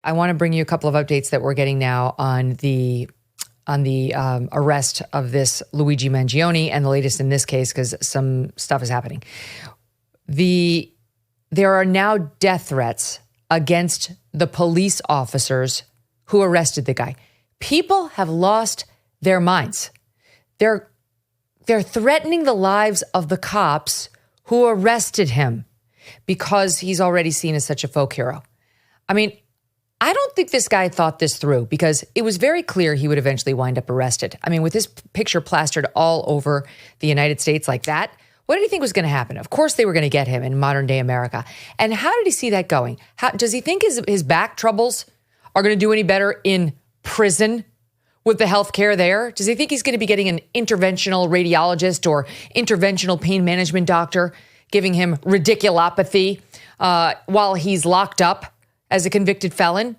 I want to bring you a couple of updates that we're getting now on the arrest of this Luigi Mangione and the latest in this case, because some stuff is happening. There are now death threats against the police officers who arrested the guy. People have lost their minds. They're threatening the lives of the cops who arrested him because he's already seen as such a folk hero. I mean, I don't think this guy thought this through, because it was very clear he would eventually wind up arrested. I mean, with his picture plastered all over the United States like that, what did he think was going to happen? Of course they were going to get him in modern day America. And how did he see that going? Does he think his back troubles are going to do any better in prison with the health care there? Does he think he's going to be getting an interventional radiologist or interventional pain management doctor giving him radiculopathy while he's locked up as a convicted felon,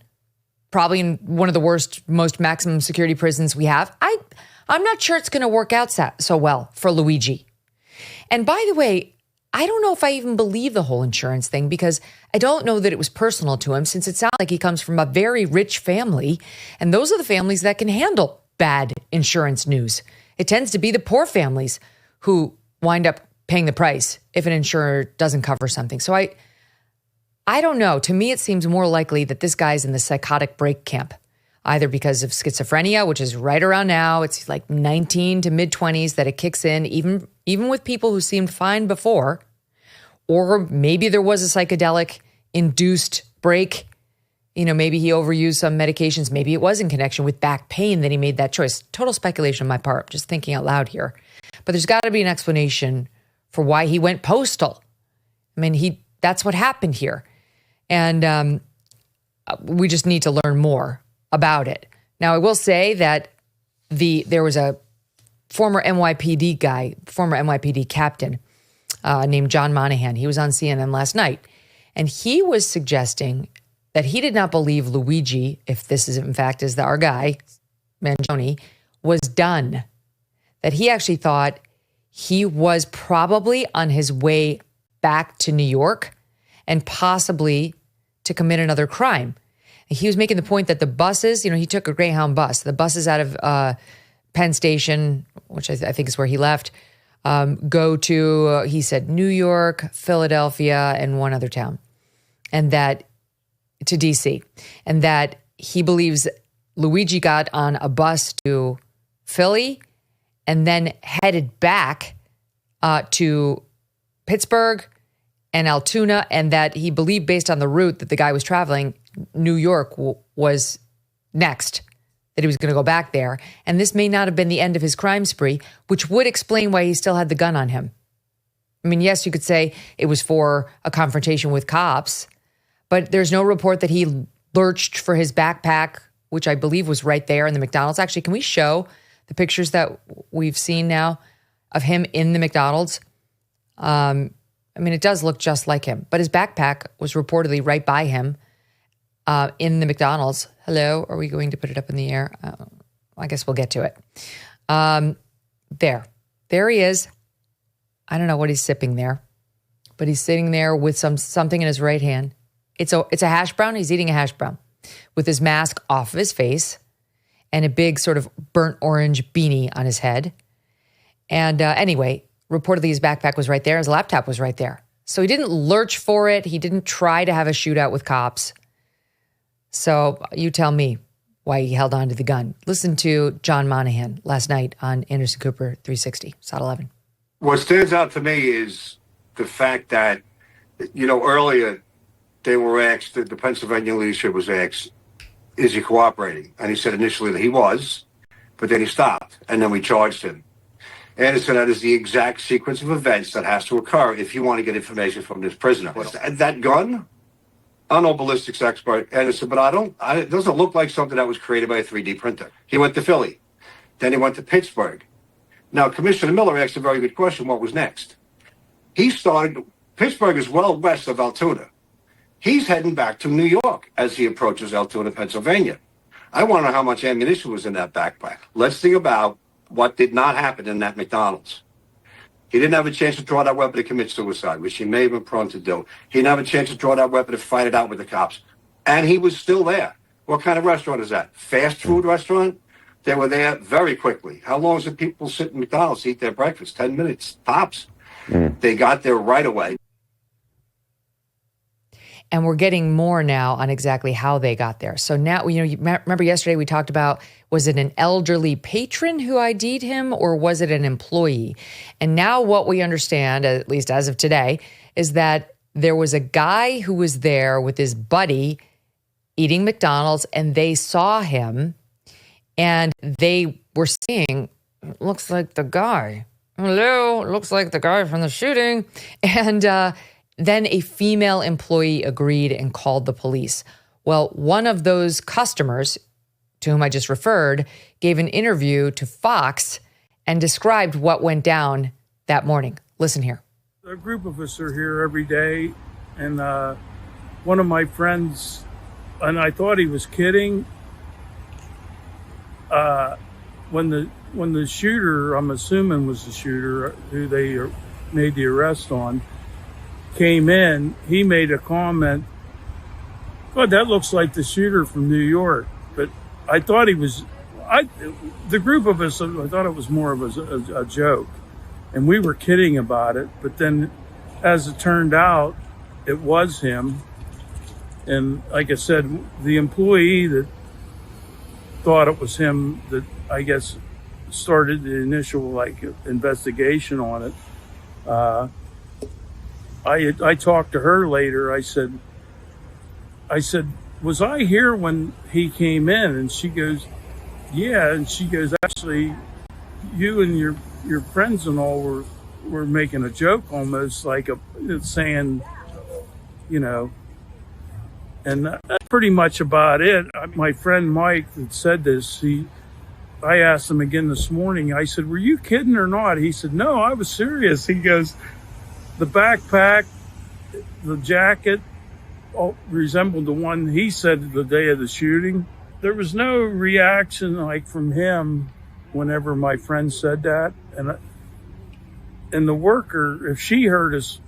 probably in one of the worst, most maximum security prisons we have? I'm not sure it's going to work out so well for Luigi. And by the way, I don't know if I even believe the whole insurance thing, because I don't know that it was personal to him, since it sounds like he comes from a very rich family. And those are the families that can handle bad insurance news. It tends to be the poor families who wind up paying the price if an insurer doesn't cover something. So I don't know. To me, it seems more likely that this guy's in the psychotic break camp, either because of schizophrenia, which is right around now. It's like 19 to mid-20s that it kicks in, even with people who seemed fine before. Or maybe there was a psychedelic-induced break. You know, maybe he overused some medications. Maybe it was in connection with back pain that he made that choice. Total speculation on my part, just thinking out loud here. But there's got to be an explanation for why he went postal. I mean, that's what happened here. And we just need to learn more about it. Now, I will say that there was a former NYPD captain named John Monahan. He was on CNN last night, and he was suggesting that he did not believe Luigi, if this is in fact is our guy, Mangione, was done. That he actually thought he was probably on his way back to New York and possibly to commit another crime. He was making the point that the buses, he took a Greyhound bus. The buses out of Penn Station, which I think is where he left, go to, he said, New York, Philadelphia, and one other town, and that to DC. And that he believes Luigi got on a bus to Philly and then headed back to Pittsburgh and Altoona, and that he believed, based on the route that the guy was traveling, New York was next, that he was going to go back there. And this may not have been the end of his crime spree, which would explain why he still had the gun on him. I mean, yes, you could say it was for a confrontation with cops, but there's no report that he lurched for his backpack, which I believe was right there in the McDonald's. Actually, can we show the pictures that we've seen now of him in the McDonald's? I mean, it does look just like him, but his backpack was reportedly right by him in the McDonald's. Hello, are we going to put it up in the air? I guess we'll get to it. There he is. I don't know what he's sipping there, but he's sitting there with something in his right hand. It's a hash brown. He's eating a hash brown with his mask off of his face and a big sort of burnt orange beanie on his head. And anyway, reportedly his backpack was right there. His laptop was right there. So he didn't lurch for it. He didn't try to have a shootout with cops. So you tell me why he held on to the gun. Listen to John Monahan last night on Anderson Cooper 360, SOT 11. What stands out to me is the fact that, earlier they were asked, the Pennsylvania leadership was asked, is he cooperating? And he said initially that he was, but then he stopped, and then we charged him. Anderson, that is the exact sequence of events that has to occur if you want to get information from this prisoner. That gun, I'm no ballistics expert, Anderson, but it doesn't look like something that was created by a 3D printer. He went to Philly. Then he went to Pittsburgh. Now, Commissioner Miller asked a very good question, what was next? Pittsburgh is well west of Altoona. He's heading back to New York as he approaches Altoona, Pennsylvania. I want to know how much ammunition was in that backpack. Let's think about what did not happen in that McDonald's. He didn't have a chance to draw that weapon to commit suicide, which he may have been prone to do. He didn't have a chance to draw that weapon to fight it out with the cops. And he was still there. What kind of restaurant is that? Fast food restaurant? They were there very quickly. How long does people sit in McDonald's to eat their breakfast? 10 minutes, tops. They got there right away. And we're getting more now on exactly how they got there. So now, you remember yesterday we talked about, was it an elderly patron who ID'd him or was it an employee? And now what we understand, at least as of today, is that there was a guy who was there with his buddy eating McDonald's and they saw him and they were saying, looks like the guy. Hello, looks like the guy from the shooting. And then a female employee agreed and called the police. Well, one of those customers to whom I just referred gave an interview to Fox and described what went down that morning. Listen here. A group of us are here every day, and one of my friends, and I thought he was kidding, when the shooter, I'm assuming was the shooter who they made the arrest on, came in, he made a comment, "God, that looks like the shooter from New York." But I thought the group of us, I thought it was more of a joke. And we were kidding about it. But then as it turned out, it was him. And like I said, the employee that thought it was him that I guess started the initial investigation on it. I talked to her later. I said, was I here when he came in? And she goes, yeah. And she goes, actually, you and your friends and all were making a joke, almost like saying, and that's pretty much about it. My friend Mike that said this, I asked him again this morning. I said, were you kidding or not? He said, no, I was serious. He goes, the backpack, the jacket resembled the one he said the day of the shooting. There was no reaction from him whenever my friend said that. And the worker, if she heard us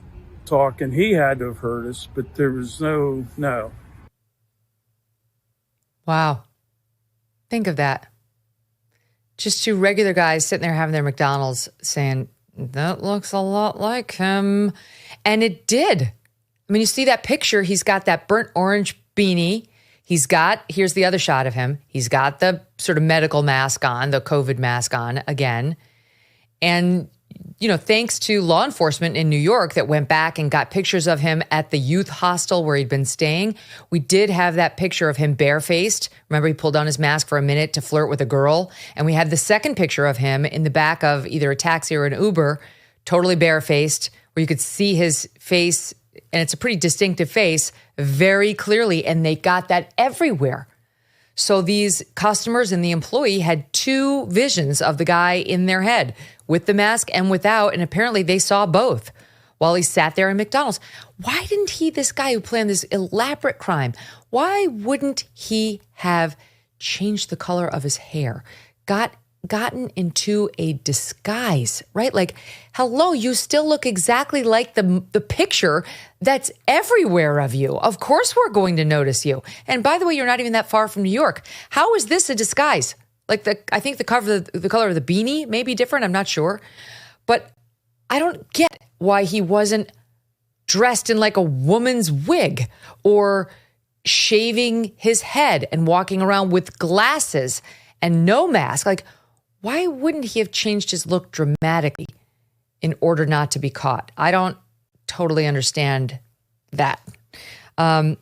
talking, he had to have heard us, but there was no. Wow. Think of that. Just two regular guys sitting there having their McDonald's saying, that looks a lot like him. And it did. I mean, you see that picture, he's got that burnt orange beanie. Here's the other shot of him. He's got the sort of medical mask on, the COVID mask on again. And, thanks to law enforcement in New York that went back and got pictures of him at the youth hostel where he'd been staying, we did have that picture of him barefaced. Remember, he pulled down his mask for a minute to flirt with a girl. And we had the second picture of him in the back of either a taxi or an Uber, totally barefaced, where you could see his face, and it's a pretty distinctive face, very clearly, and they got that everywhere. So these customers and the employee had two visions of the guy in their head, with the mask and without, and apparently they saw both while he sat there in McDonald's. Why didn't this guy who planned this elaborate crime, why wouldn't he have changed the color of his hair, gotten into a disguise, right? Like, hello, you still look exactly like the picture that's everywhere of you. Of course we're going to notice you. And by the way, you're not even that far from New York. How is this a disguise? I think the color of the beanie may be different. I'm not sure. But I don't get why he wasn't dressed in like a woman's wig or shaving his head and walking around with glasses and no mask. Why wouldn't he have changed his look dramatically in order not to be caught? I don't totally understand that. On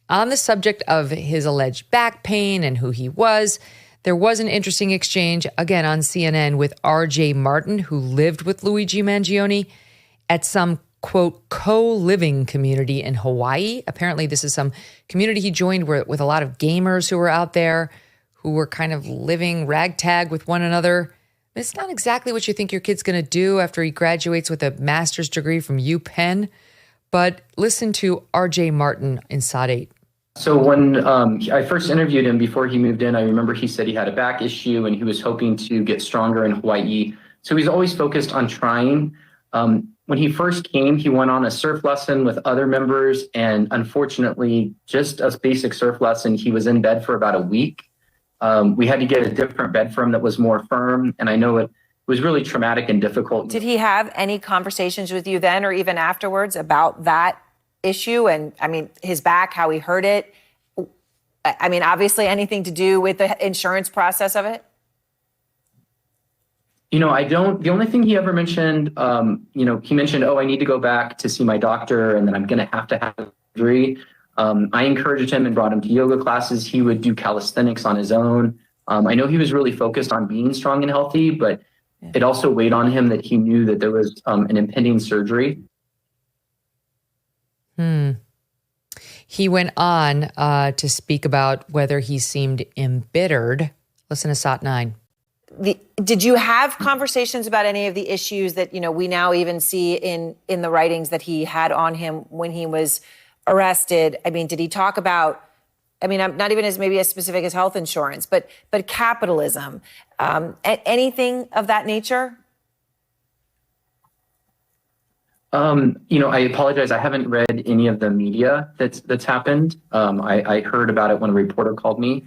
the subject of his alleged back pain and who he was, there was an interesting exchange, again, on CNN with R.J. Martin, who lived with Luigi Mangione at some, quote, co-living community in Hawaii. Apparently, this is some community he joined with a lot of gamers who were out there, who were kind of living ragtag with one another. It's not exactly what you think your kid's going to do after he graduates with a master's degree from UPenn. But listen to R.J. Martin in Sod 8. So when I first interviewed him before he moved in, I remember he said he had a back issue and he was hoping to get stronger in Hawaii. So he's always focused on trying. When when he first came, he went on a surf lesson with other members. And unfortunately, just a basic surf lesson, he was in bed for about a week. We had to get a different bed for him that was more firm. And I know it was really traumatic and difficult. Did he have any conversations with you then or even afterwards about that issue? And I mean, his back, how he hurt it? I mean, obviously anything to do with the insurance process of it? The only thing he ever mentioned, he mentioned, I need to go back to see my doctor and then I'm going to have surgery. I encouraged him and brought him to yoga classes. He would do calisthenics on his own. I know he was really focused on being strong and healthy, but it also weighed on him that he knew that there was an impending surgery. He went on to speak about whether he seemed embittered. Listen to SOT 9. Did you have conversations about any of the issues that, we now even see in the writings that he had on him when he was arrested? I mean, did he talk about, not even as maybe as specific as health insurance, but capitalism, anything of that nature? I apologize. I haven't read any of the media that's happened. I heard about it when a reporter called me.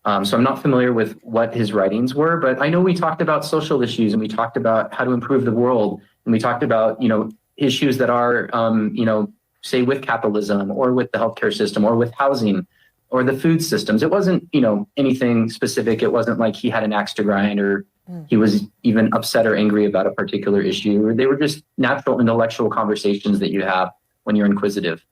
So I'm not familiar with what his writings were, but I know we talked about social issues and we talked about how to improve the world. And we talked about, issues that are, say with capitalism or with the healthcare system or with housing or the food systems. It wasn't, anything specific. It wasn't like he had an axe to grind or he was even upset or angry about a particular issue. They were just natural intellectual conversations that you have when you're inquisitive.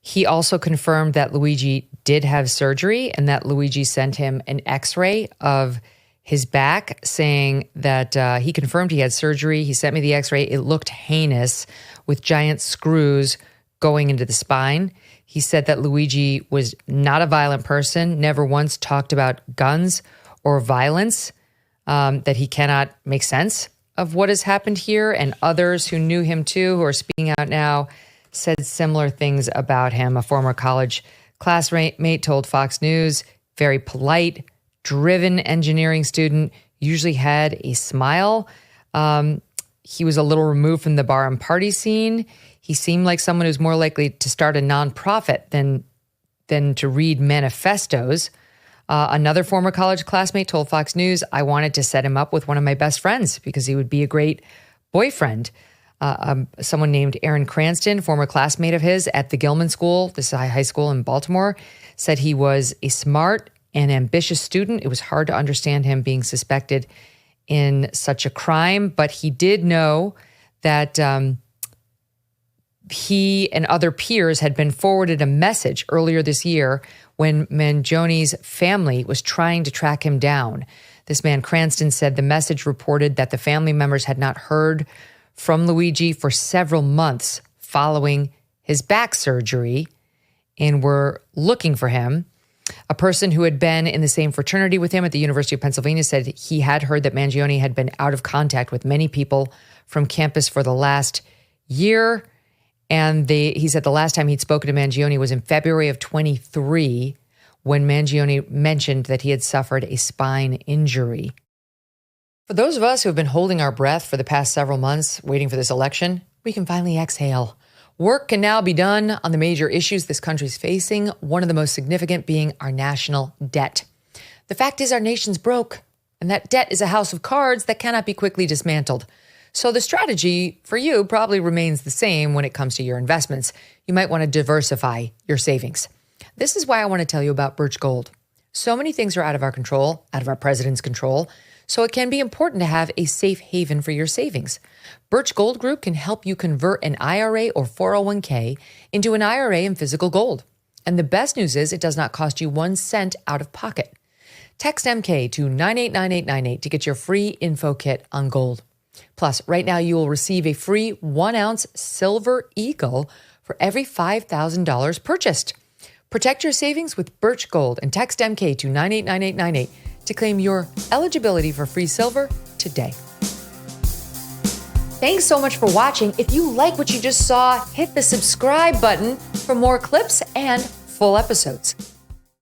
He also confirmed that Luigi did have surgery and that Luigi sent him an x-ray of his back saying that he confirmed he had surgery. He sent me the x-ray. It looked heinous with giant screws going into the spine. He said that Luigi was not a violent person, never once talked about guns or violence, that he cannot make sense of what has happened here. And others who knew him too, who are speaking out now, said similar things about him. A former college classmate told Fox News, very polite, driven engineering student, usually had a smile. He was a little removed from the bar and party scene. He seemed like someone who's more likely to start a nonprofit than to read manifestos. Another former college classmate told Fox News, I wanted to set him up with one of my best friends because he would be a great boyfriend. Someone named Aaron Cranston, former classmate of his at the Gilman School, this high school in Baltimore, said he was a smart and ambitious student. It was hard to understand him being suspected in such a crime, but he did know that he and other peers had been forwarded a message earlier this year when Mangione's family was trying to track him down. This man, Cranston, said the message reported that the family members had not heard from Luigi for several months following his back surgery and were looking for him. A person who had been in the same fraternity with him at the University of Pennsylvania said he had heard that Mangione had been out of contact with many people from campus for the last year. And he said the last time he'd spoken to Mangione was in February of 23 when Mangione mentioned that he had suffered a spine injury. For those of us who have been holding our breath for the past several months, waiting for this election, we can finally exhale. Work can now be done on the major issues this country's facing, one of the most significant being our national debt. The fact is our nation's broke, and that debt is a house of cards that cannot be quickly dismantled. So the strategy for you probably remains the same when it comes to your investments. You might want to diversify your savings. This is why I want to tell you about Birch Gold. So many things are out of our control, out of our president's control. So it can be important to have a safe haven for your savings. Birch Gold Group can help you convert an IRA or 401k into an IRA in physical gold. And the best news is it does not cost you 1 cent out of pocket. Text MK to 989898 to get your free info kit on gold. Plus, right now you will receive a free 1-ounce silver eagle for every $5,000 purchased. Protect your savings with Birch Gold and text MK to 989898 to claim your eligibility for free silver today. Thanks so much for watching. If you like what you just saw, hit the subscribe button for more clips and full episodes.